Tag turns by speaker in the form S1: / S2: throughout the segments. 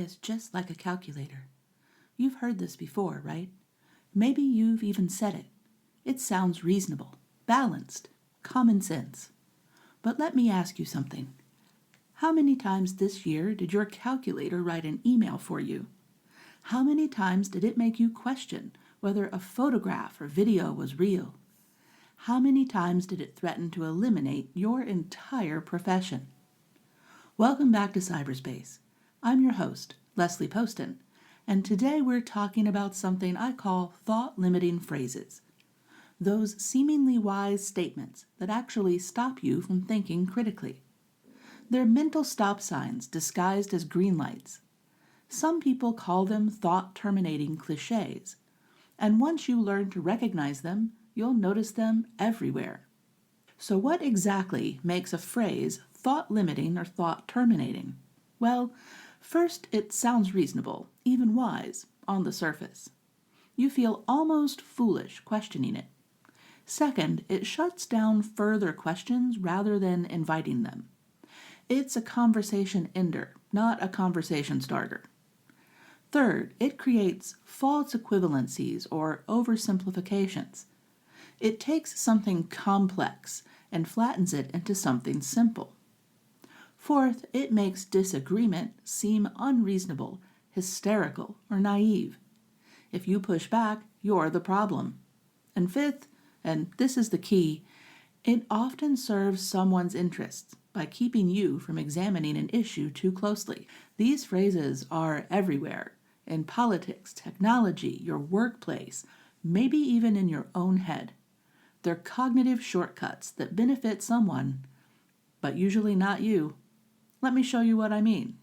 S1: is just like a calculator. You've heard this before, right? Maybe you've even said it. It sounds reasonable, balanced, common sense. But let me ask you something. How many times this year did your calculator write an email for you? How many times did it make you question whether a photograph or video was real? How many times did it threaten to eliminate your entire profession? Welcome back to Cyberspace. I'm your host, Leslie Poston, and today we're talking about something I call thought-limiting phrases. Those seemingly wise statements that actually stop you from thinking critically. They're mental stop signs disguised as green lights. Some people call them thought-terminating cliches, and once you learn to recognize them, you'll notice them everywhere. So what exactly makes a phrase thought-limiting or thought-terminating? Well, first, it sounds reasonable, even wise, on the surface. You feel almost foolish questioning it. Second, it shuts down further questions rather than inviting them. It's a conversation ender, not a conversation starter. Third, it creates false equivalencies or oversimplifications. It takes something complex and flattens it into something simple. Fourth, it makes disagreement seem unreasonable, hysterical, or naive. If you push back, you're the problem. And fifth, and this is the key, it often serves someone's interests by keeping you from examining an issue too closely. These phrases are everywhere, in politics, technology, your workplace, maybe even in your own head. They're cognitive shortcuts that benefit someone, but usually not you. Let me show you what I mean.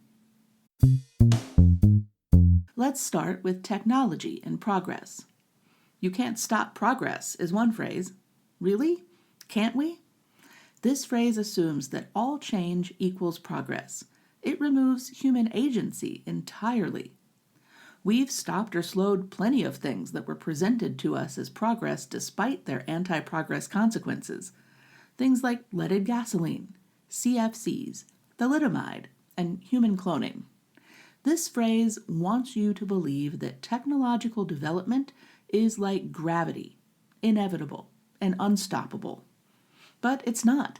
S1: Let's start with technology and progress. You can't stop progress is one phrase. Really? Can't we? This phrase assumes that all change equals progress. It removes human agency entirely. We've stopped or slowed plenty of things that were presented to us as progress despite their anti-progress consequences. Things like leaded gasoline, CFCs, thalidomide, and human cloning. This phrase wants you to believe that technological development is like gravity, inevitable and unstoppable. But it's not.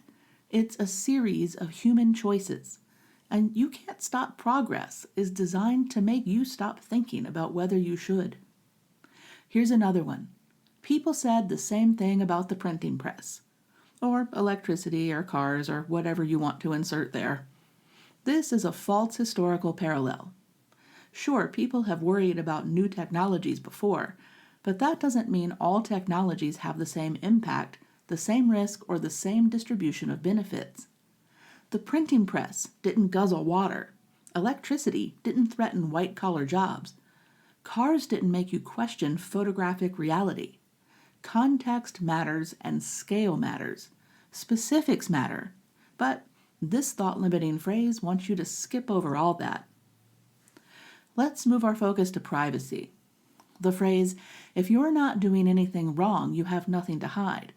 S1: It's a series of human choices. And you can't stop progress is designed to make you stop thinking about whether you should. Here's another one. People said the same thing about the printing press, or electricity or cars or whatever you want to insert there. This is a false historical parallel. Sure, people have worried about new technologies before, but that doesn't mean all technologies have the same impact, the same risk, or the same distribution of benefits. The printing press didn't guzzle water. Electricity didn't threaten white-collar jobs. Cars didn't make you question photographic reality. Context matters and scale matters. Specifics matter. But this thought-limiting phrase wants you to skip over all that. Let's move our focus to privacy. The phrase, if you're not doing anything wrong, you have nothing to hide.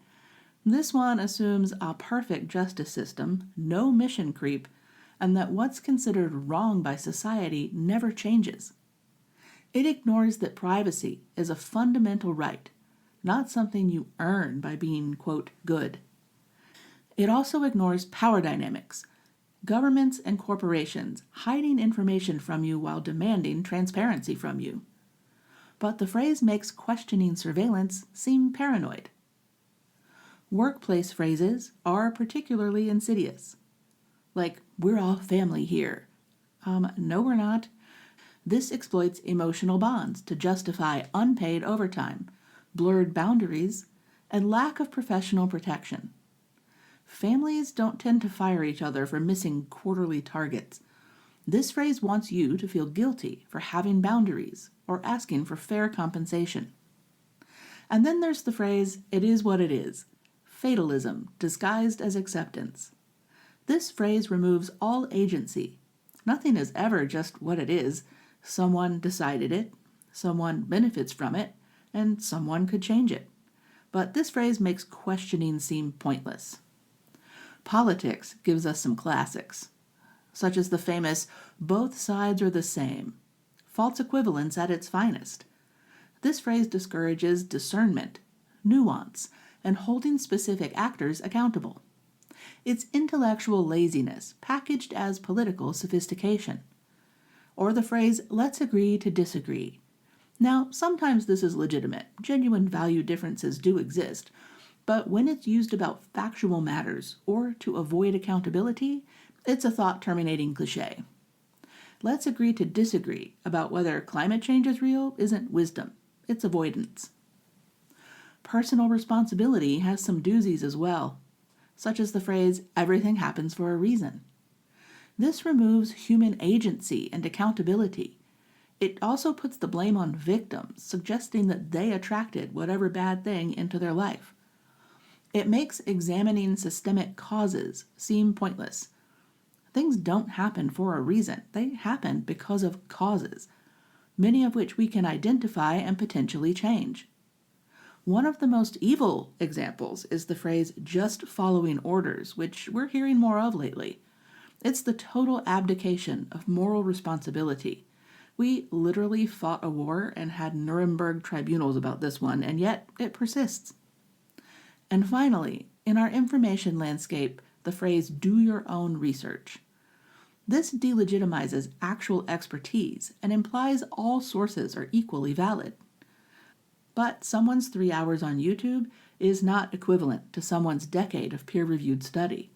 S1: This one assumes a perfect justice system, no mission creep, and that what's considered wrong by society never changes. It ignores that privacy is a fundamental right, not something you earn by being, quote, good. It also ignores power dynamics, governments and corporations hiding information from you while demanding transparency from you. But the phrase makes questioning surveillance seem paranoid. Workplace phrases are particularly insidious. Like, we're all family here. No, we're not. This exploits emotional bonds to justify unpaid overtime, blurred boundaries, and lack of professional protection. Families don't tend to fire each other for missing quarterly targets. This phrase wants you to feel guilty for having boundaries or asking for fair compensation. And then there's the phrase, it is what it is. Fatalism disguised as acceptance. This phrase removes all agency. Nothing is ever just what it is. Someone decided it, someone benefits from it, and someone could change it. But this phrase makes questioning seem pointless. Politics gives us some classics. such as the famous "both sides are the same," false equivalence at its finest. This phrase discourages discernment, nuance, and holding specific actors accountable. It's intellectual laziness packaged as political sophistication. Or the phrase, "let's agree to disagree." Now, sometimes this is legitimate. Genuine value differences do exist. But when it's used about factual matters or to avoid accountability, it's a thought-terminating cliché. "Let's agree to disagree" about whether climate change is real isn't wisdom. It's avoidance. Personal responsibility has some doozies as well, such as the phrase, "everything happens for a reason." This removes human agency and accountability. It also puts the blame on victims, suggesting that they attracted whatever bad thing into their life. It makes examining systemic causes seem pointless. Things don't happen for a reason. They happen because of causes, many of which we can identify and potentially change. One of the most evil examples is the phrase "just following orders," which we're hearing more of lately. It's the total abdication of moral responsibility. We literally fought a war and had Nuremberg tribunals about this one, and yet it persists. And finally, in our information landscape, the phrase "do your own research." This delegitimizes actual expertise and implies all sources are equally valid. But someone's 3 hours on YouTube is not equivalent to someone's decade of peer-reviewed study.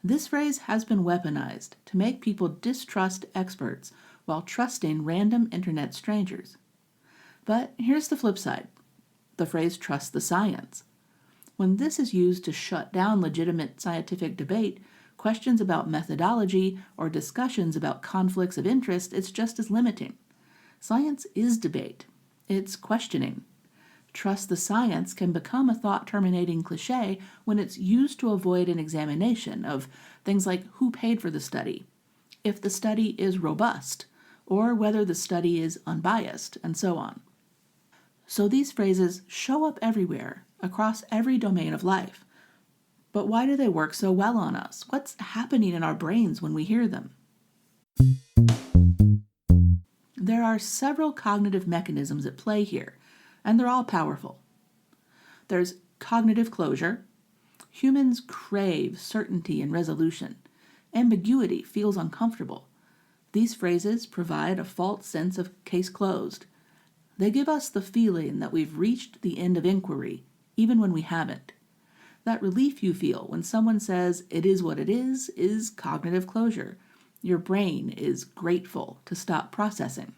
S1: This phrase has been weaponized to make people distrust experts while trusting random internet strangers. But here's the flip side. The phrase "trust the science." When this is used to shut down legitimate scientific debate, questions about methodology, or discussions about conflicts of interest, it's just as limiting. Science is debate. It's questioning. "Trust the science" can become a thought-terminating cliché when it's used to avoid an examination of things like who paid for the study, if the study is robust, or whether the study is unbiased, and so on. So these phrases show up everywhere, across every domain of life. But why do they work so well on us? What's happening in our brains when we hear them? There are several cognitive mechanisms at play here, and they're all powerful. There's cognitive closure. Humans crave certainty and resolution. Ambiguity feels uncomfortable. These phrases provide a false sense of case closed. They give us the feeling that we've reached the end of inquiry, even when we haven't. That relief you feel when someone says "it is what it is cognitive closure. Your brain is grateful to stop processing.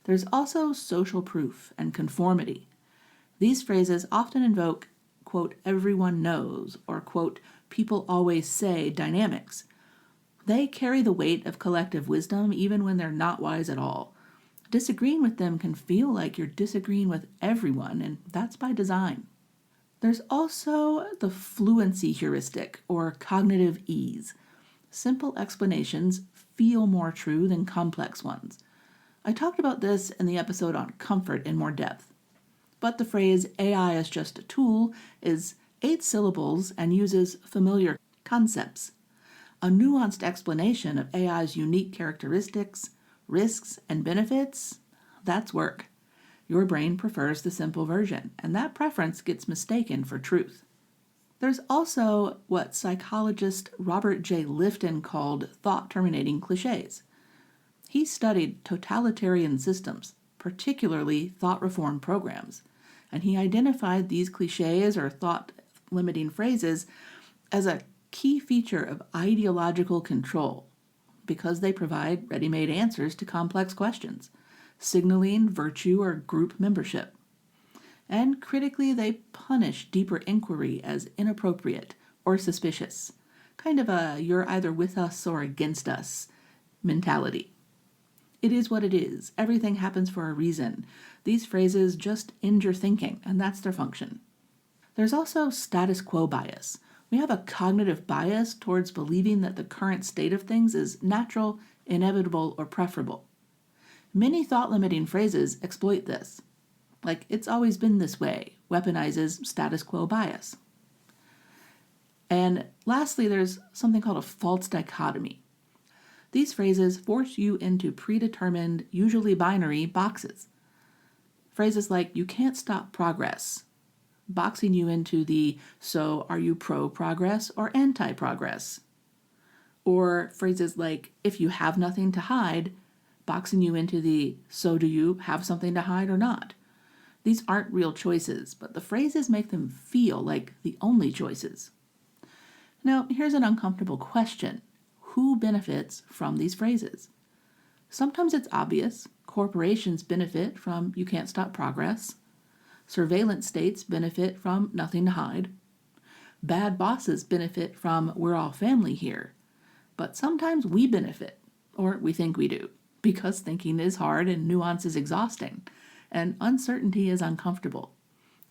S1: There's also social proof and conformity. These phrases often invoke, quote, "everyone knows," or, quote, "people always say" dynamics. They carry the weight of collective wisdom even when they're not wise at all. Disagreeing with them can feel like you're disagreeing with everyone, and that's by design. There's also the fluency heuristic, or cognitive ease. Simple explanations feel more true than complex ones. I talked about this in the episode on comfort in more depth. But the phrase "AI is just a tool" is 8 syllables and uses familiar concepts. A nuanced explanation of AI's unique characteristics, risks, and benefits, that's work. Your brain prefers the simple version, and that preference gets mistaken for truth. There's also what psychologist Robert J. Lifton called thought-terminating clichés. He studied totalitarian systems, particularly thought reform programs, and he identified these clichés or thought-limiting phrases as a key feature of ideological control because they provide ready-made answers to complex questions, signaling virtue or group membership. And critically, they punish deeper inquiry as inappropriate or suspicious, kind of a "you're either with us or against us" mentality. It is what it is. Everything happens for a reason. These phrases just end your thinking, and that's their function. There's also status quo bias. We have a cognitive bias towards believing that the current state of things is natural, inevitable, or preferable. Many thought-limiting phrases exploit this. Like "it's always been this way" weaponizes status quo bias. And lastly, there's something called a false dichotomy. These phrases force you into predetermined, usually binary, boxes. Phrases like, you can't stop progress, boxing you into the, so are you pro-progress or anti-progress? Or phrases like, if you have nothing to hide, boxing you into the, so do you have something to hide or not? These aren't real choices, but the phrases make them feel like the only choices. Now, here's an uncomfortable question. Who benefits from these phrases? Sometimes it's obvious. Corporations benefit from you can't stop progress. Surveillance states benefit from nothing to hide. Bad bosses benefit from we're all family here. But sometimes we benefit, or we think we do, because thinking is hard and nuance is exhausting, and uncertainty is uncomfortable.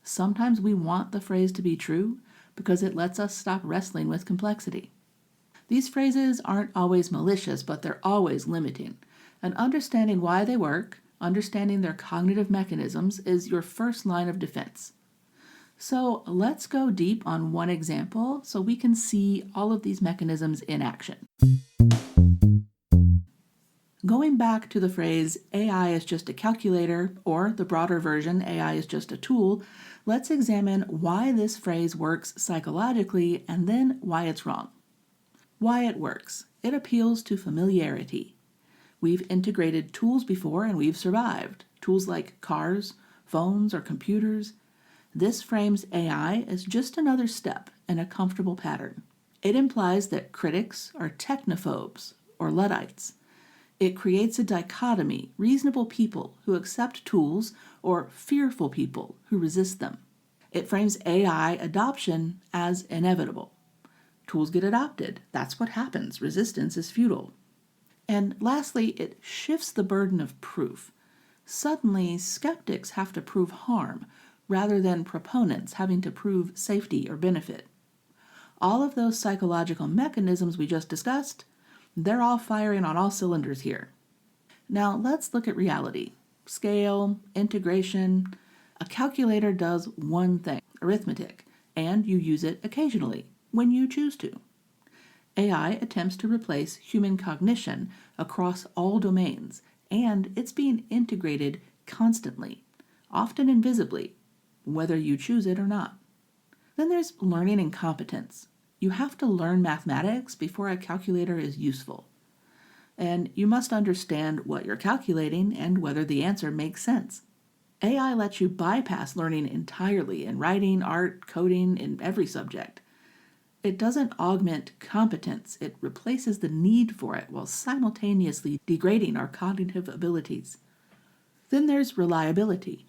S1: Sometimes we want the phrase to be true because it lets us stop wrestling with complexity. These phrases aren't always malicious, but they're always limiting. And understanding why they work, understanding their cognitive mechanisms, is your first line of defense. So let's go deep on one example so we can see all of these mechanisms in action. Going back to the phrase, AI is just a calculator, or the broader version, AI is just a tool, let's examine why this phrase works psychologically and then why it's wrong. Why it works. It appeals to familiarity. We've integrated tools before and we've survived. Tools like cars, phones, or computers. This frames AI as just another step in a comfortable pattern. It implies that critics are technophobes or Luddites. It creates a dichotomy, reasonable people who accept tools or fearful people who resist them. It frames AI adoption as inevitable. Tools get adopted. That's what happens. Resistance is futile. And lastly, it shifts the burden of proof. Suddenly, skeptics have to prove harm rather than proponents having to prove safety or benefit. All of those psychological mechanisms we just discussed, they're all firing on all cylinders here. Now let's look at reality. Scale, integration. A calculator does one thing, arithmetic, and you use it occasionally, when you choose to. AI attempts to replace human cognition across all domains, and it's being integrated constantly, often invisibly, whether you choose it or not. Then there's learning and competence. You have to learn mathematics before a calculator is useful. And you must understand what you're calculating and whether the answer makes sense. AI lets you bypass learning entirely in writing, art, coding, in every subject. It doesn't augment competence, it replaces the need for it while simultaneously degrading our cognitive abilities. Then there's reliability.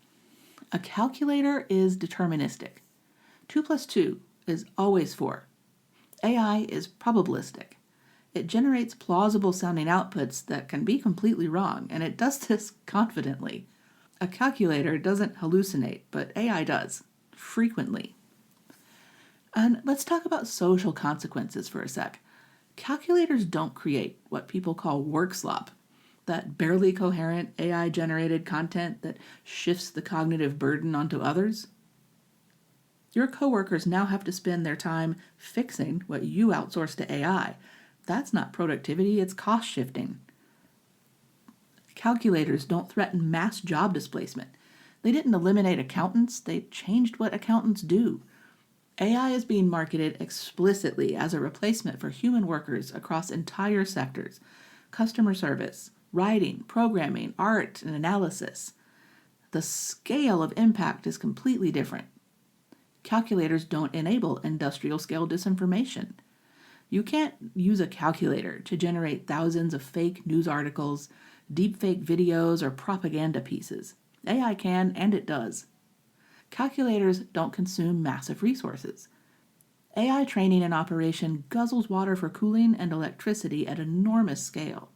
S1: A calculator is deterministic. 2 plus 2 is always 4. AI is probabilistic. It generates plausible sounding outputs that can be completely wrong, and it does this confidently. A calculator doesn't hallucinate, but AI does, frequently. And let's talk about social consequences for a sec. Calculators don't create what people call work slop, that barely coherent AI-generated content that shifts the cognitive burden onto others. Your coworkers now have to spend their time fixing what you outsource to AI. That's not productivity, it's cost shifting. Calculators don't threaten mass job displacement. They didn't eliminate accountants, they changed what accountants do. AI is being marketed explicitly as a replacement for human workers across entire sectors: customer service, writing, programming, art, and analysis. The scale of impact is completely different. Calculators don't enable industrial-scale disinformation. You can't use a calculator to generate thousands of fake news articles, deepfake videos, or propaganda pieces. AI can, and it does. Calculators don't consume massive resources. AI training and operation guzzles water for cooling and electricity at enormous scale.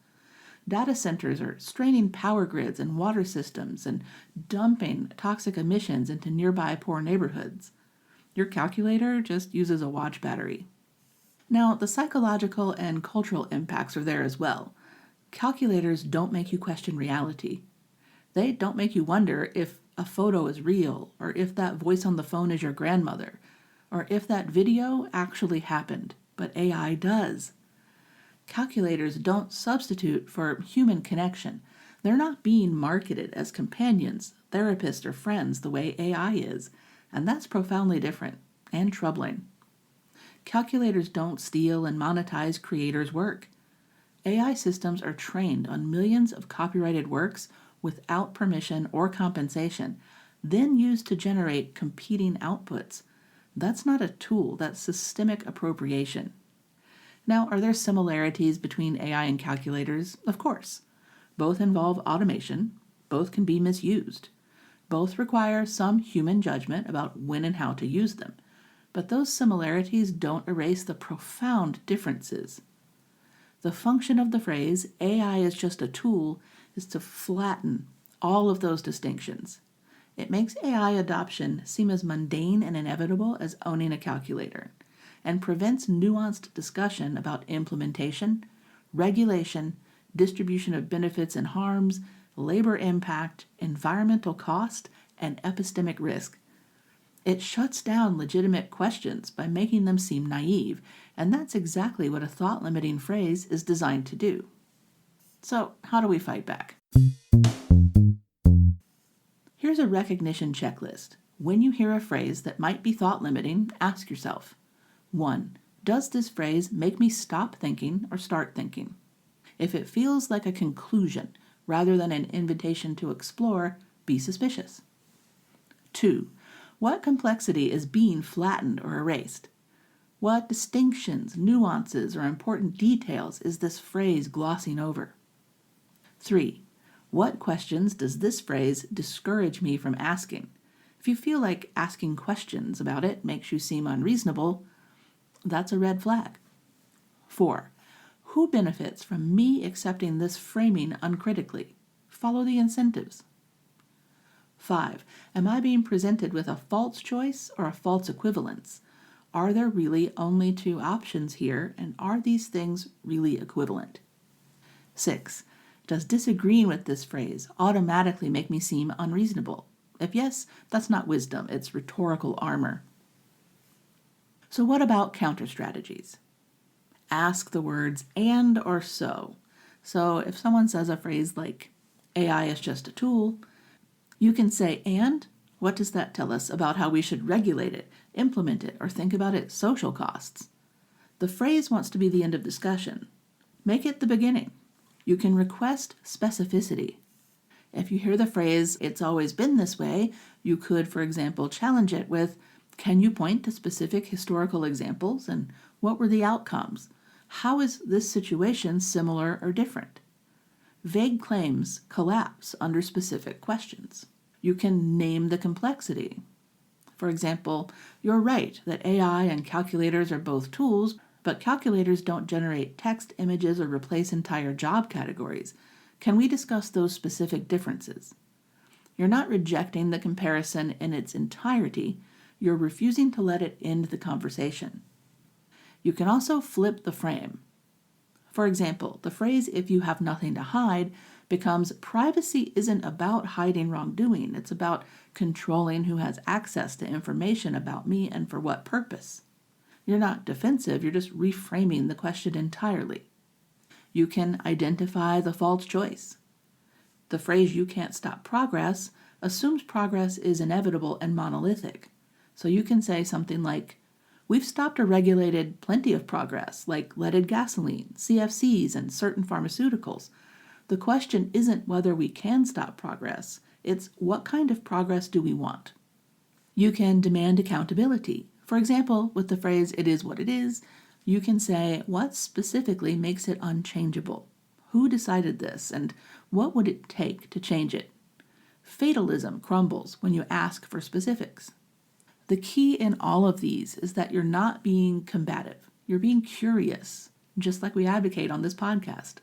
S1: Data centers are straining power grids and water systems and dumping toxic emissions into nearby poor neighborhoods. Your calculator just uses a watch battery. Now, the psychological and cultural impacts are there as well. Calculators don't make you question reality. They don't make you wonder if a photo is real, or if that voice on the phone is your grandmother, or if that video actually happened, but AI does. Calculators don't substitute for human connection. They're not being marketed as companions, therapists, or friends the way AI is, and that's profoundly different and troubling. Calculators don't steal and monetize creators' work. AI systems are trained on millions of copyrighted works without permission or compensation, then used to generate competing outputs. That's not a tool, that's systemic appropriation. Now, are there similarities between AI and calculators? Of course. Both involve automation, both can be misused. Both require some human judgment about when and how to use them. But those similarities don't erase the profound differences. The function of the phrase, AI is just a tool, is to flatten all of those distinctions. It makes AI adoption seem as mundane and inevitable as owning a calculator, and prevents nuanced discussion about implementation, regulation, distribution of benefits and harms, labor impact, environmental cost, and epistemic risk. It shuts down legitimate questions by making them seem naive, and that's exactly what a thought-limiting phrase is designed to do. So, how do we fight back? Here's a recognition checklist. When you hear a phrase that might be thought-limiting, ask yourself, 1. Does this phrase make me stop thinking or start thinking? If it feels like a conclusion rather than an invitation to explore, be suspicious. 2. What complexity is being flattened or erased? What distinctions, nuances, or important details is this phrase glossing over? 3. What questions does this phrase discourage me from asking? If you feel like asking questions about it makes you seem unreasonable, that's a red flag. 4. Who benefits from me accepting this framing uncritically? Follow the incentives. 5. Am I being presented with a false choice or a false equivalence? Are there really only two options here, and are these things really equivalent? 6. Does disagreeing with this phrase automatically make me seem unreasonable? If yes, that's not wisdom, it's rhetorical armor. So what about counter strategies? Ask the words and or so. So if someone says a phrase like, AI is just a tool, you can say, and what does that tell us about how we should regulate it, implement it, or think about its social costs? The phrase wants to be the end of discussion. Make it the beginning. You can request specificity. If you hear the phrase, it's always been this way, you could, for example, challenge it with, can you point to specific historical examples and what were the outcomes? How is this situation similar or different? Vague claims collapse under specific questions. You can name the complexity. For example, you're right that AI and calculators are both tools, but calculators don't generate text, images, or replace entire job categories. Can we discuss those specific differences? You're not rejecting the comparison in its entirety. You're refusing to let it end the conversation. You can also flip the frame. For example, the phrase, if you have nothing to hide, becomes privacy isn't about hiding wrongdoing. It's about controlling who has access to information about me and for what purpose. You're not defensive, you're just reframing the question entirely. You can identify the false choice. The phrase, you can't stop progress, assumes progress is inevitable and monolithic. So you can say something like, we've stopped or regulated plenty of progress, like leaded gasoline, CFCs, and certain pharmaceuticals. The question isn't whether we can stop progress, it's what kind of progress do we want? You can demand accountability. For example, with the phrase, it is what it is, you can say, what specifically makes it unchangeable? Who decided this, and what would it take to change it? Fatalism crumbles when you ask for specifics. The key in all of these is that you're not being combative. You're being curious, just like we advocate on this podcast.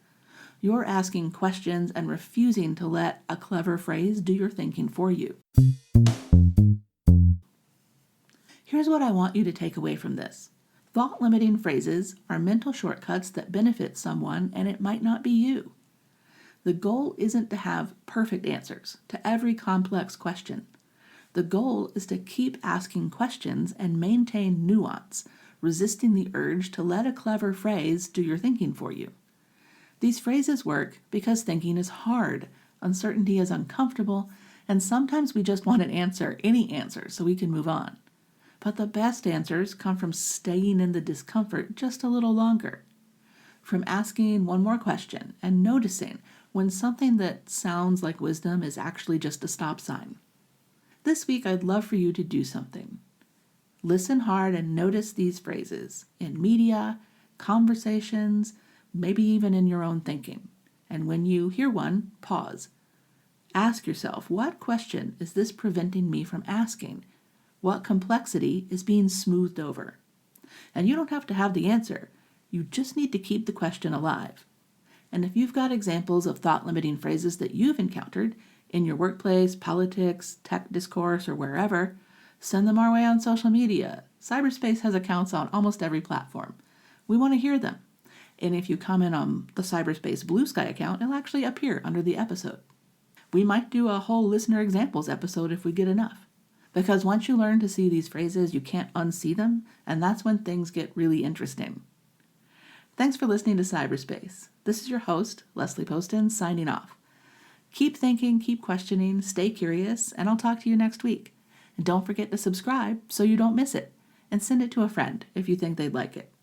S1: You're asking questions and refusing to let a clever phrase do your thinking for you. Here's what I want you to take away from this. Thought-limiting phrases are mental shortcuts that benefit someone, and it might not be you. The goal isn't to have perfect answers to every complex question. The goal is to keep asking questions and maintain nuance, resisting the urge to let a clever phrase do your thinking for you. These phrases work because thinking is hard, uncertainty is uncomfortable, and sometimes we just want an answer, any answer, so we can move on. But the best answers come from staying in the discomfort just a little longer, from asking one more question and noticing when something that sounds like wisdom is actually just a stop sign. This week, I'd love for you to do something. Listen hard and notice these phrases in media, conversations, maybe even in your own thinking. And when you hear one, pause. Ask yourself, what question is this preventing me from asking? What complexity is being smoothed over? And you don't have to have the answer. You just need to keep the question alive. And if you've got examples of thought-limiting phrases that you've encountered in your workplace, politics, tech discourse, or wherever, send them our way on social media. PsyberSpace has accounts on almost every platform. We want to hear them. And if you comment on the PsyberSpace Blue Sky account, it'll actually appear under the episode. We might do a whole listener examples episode if we get enough. Because once you learn to see these phrases, you can't unsee them, and that's when things get really interesting. Thanks for listening to PsyberSpace. This is your host, Leslie Poston, signing off. Keep thinking, keep questioning, stay curious, and I'll talk to you next week. And don't forget to subscribe so you don't miss it, and send it to a friend if you think they'd like it.